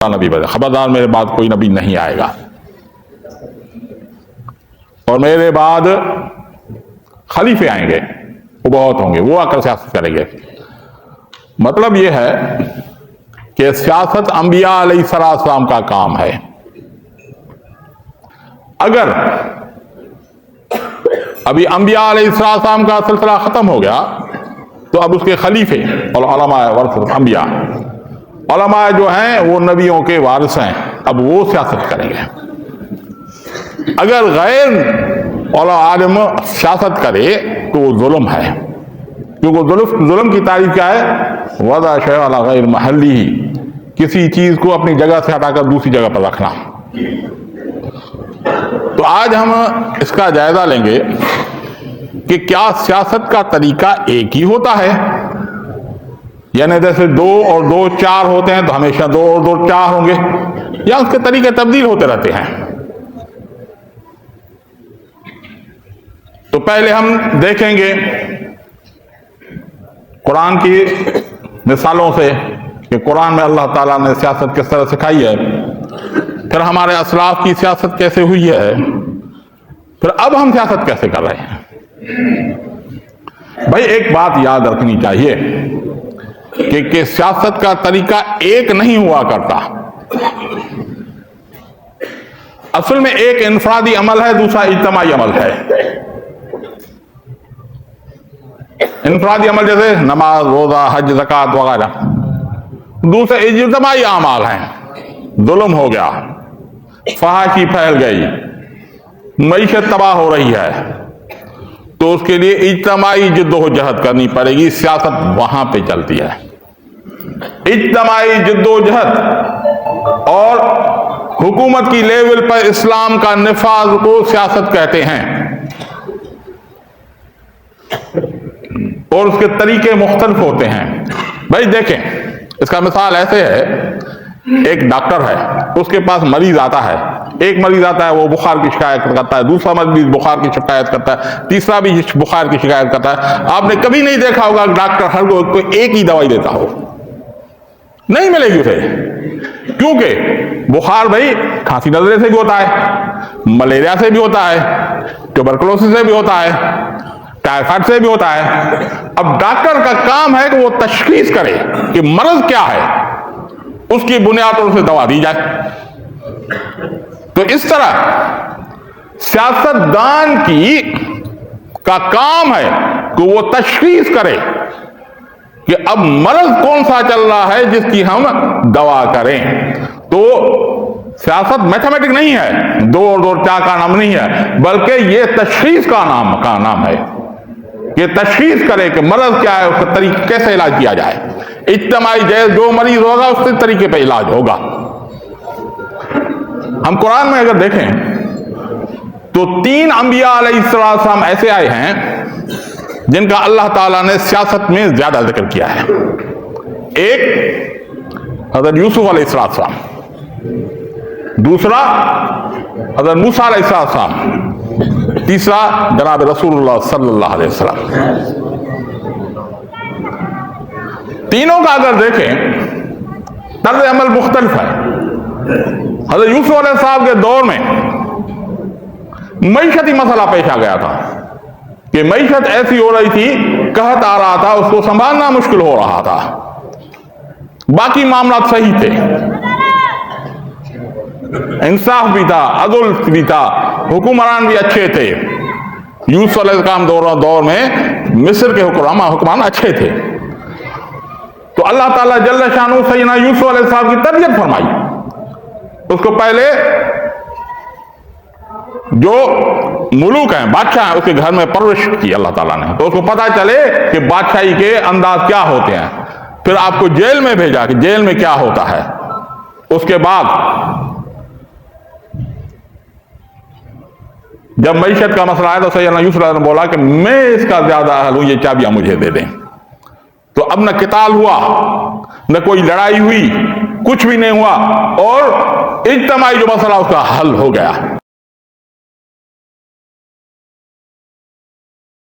نبی بنے، خبردار میرے بعد کوئی نبی نہیں آئے گا اور میرے بعد خلیفے آئیں گے، وہ بہت ہوں گے، وہ آ کر سیاست کریں گے۔ مطلب یہ ہے کہ سیاست انبیاء علیہ السلام کا کام ہے۔ اگر ابھی انبیاء علیہ السلام کا سلسلہ ختم ہو گیا تو اب اس کے خلیفے اور علماء ورثۃ الانبیاء، علماء جو ہیں وہ نبیوں کے وارث ہیں، اب وہ سیاست کریں گے۔ اگر غیر عالم سیاست کرے تو وہ ظلم ہے، کیونکہ ظلم کی تعریف کیا ہے؟ وضع شیء علی غیر محلہ، کسی چیز کو اپنی جگہ سے ہٹا کر دوسری جگہ پر رکھنا۔ تو آج ہم اس کا جائزہ لیں گے کہ کیا سیاست کا طریقہ ایک ہی ہوتا ہے، یعنی جیسے 2 اور 2 4 ہوتے ہیں تو ہمیشہ 2 اور 2 4 ہوں گے، یا اس کے طریقے تبدیل ہوتے رہتے ہیں؟ تو پہلے ہم دیکھیں گے قرآن کی مثالوں سے کہ قرآن میں اللہ تعالیٰ نے سیاست کس طرح سکھائی ہے، پھر ہمارے اسلاف کی سیاست کیسے ہوئی ہے، پھر اب ہم سیاست کیسے کر رہے ہیں۔ بھائی ایک بات یاد رکھنی چاہیے کہ سیاست کا طریقہ ایک نہیں ہوا کرتا۔ اصل میں ایک انفرادی عمل ہے، دوسرا اجتماعی عمل ہے۔ انفرادی عمل جیسے نماز، روزہ، حج، زکوٰۃ وغیرہ، دوسرے اجتماعی اعمال ہیں۔ ظلم ہو گیا، فحاشی پھیل گئی، معیشت تباہ ہو رہی ہے، تو اس کے لیے اجتماعی جدوجہد کرنی پڑے گی، سیاست وہاں پہ چلتی ہے۔ اجتماعی جدوجہد اور حکومت کی لیول پر اسلام کا نفاذ کو سیاست کہتے ہیں، اور اس کے طریقے مختلف ہوتے ہیں۔ بھائی دیکھیں، اس کا مثال ایسے ہے، ایک ڈاکٹر ہے، اس کے پاس مریض آتا ہے، ایک مریض آتا ہے وہ بخار کی شکایت کرتا ہے، دوسرا مریض بخار کی شکایت کرتا ہے، تیسرا بھی بخار کی شکایت کرتا ہے۔ آپ نے کبھی نہیں دیکھا ہوگا کہ ڈاکٹر ہر کوئی ایک ہی دوائی دیتا ہو، نہیں ملے گی اسے، کیونکہ بخار بھائی کھانسی نزلے سے بھی ہوتا ہے، ملیریا سے بھی ہوتا ہے، ٹیوبرکلوسس سے بھی ہوتا ہے، ٹائیفائڈ سے بھی ہوتا ہے۔ اب ڈاکٹر کا کام ہے کہ وہ تشخیص کرے کہ مرض کیا ہے، اس کی بنیاد پر اسے دوا دی جائے۔ تو اس طرح سیاستدان کا کام ہے کہ وہ تشخیص کرے کہ اب مرض کون سا چل رہا ہے جس کی ہم دوا کریں۔ تو سیاست میتھمیٹک نہیں ہے، 2 اور 2 4 کا نام نہیں ہے، بلکہ یہ تشخیص کا نام ہے کہ تشخیص کرے کہ مرض کیا ہے، اس کا طریقہ کیسے علاج کیا جائے۔ اجتماعی جو مریض ہوگا اس کے طریقے پہ علاج ہوگا۔ ہم قرآن میں اگر دیکھیں تو 3 انبیاء علیہ السلام ایسے آئے ہیں جن کا اللہ تعالیٰ نے سیاست میں زیادہ ذکر کیا ہے۔ ایک حضرت یوسف علیہ السلام، دوسرا حضرت موسیٰ علیہ السلام، تیسرا جناب رسول اللہ صلی اللہ علیہ وسلم۔ تینوں کا اگر دیکھیں طرز عمل مختلف ہے۔ حضرت یوسف علیہ السلام کے دور میں معیشتی مسئلہ پیش آ گیا تھا کہ معیشت ایسی ہو رہی تھی، قحط آ رہا تھا، اس کو سنبھالنا مشکل ہو رہا تھا۔ باقی معاملات صحیح تھے، انصاف بھی تھا، عدل بھی تھا، حکمران بھی اچھے تھے۔ یوسف علیہ السلام دور میں مصر کے حکمران اچھے تھے۔ تو اللہ تعالیٰ جل شانہ سیدنا یوسف علیہ السلام کی تربیت فرمائی۔ اس کو پہلے جو ملوک ہیں، بادشاہ ہیں، اس کے گھر میں پرورش کی اللہ تعالیٰ نے، تو اس کو پتہ چلے کہ بادشاہی کے انداز کیا ہوتے ہیں۔ پھر آپ کو جیل میں بھیجا کہ جیل میں کیا ہوتا ہے۔ اس کے بعد جب معیشت کا مسئلہ آیا تو سیدنا یوسف علیہ نے بولا کہ میں اس کا زیادہ اہل ہوں، یہ چابیاں مجھے دے دیں۔ تو اب نہ قتال ہوا، نہ کوئی لڑائی ہوئی، کچھ بھی نہیں ہوا، اور اجتماعی جو مسئلہ اس کا حل ہو گیا۔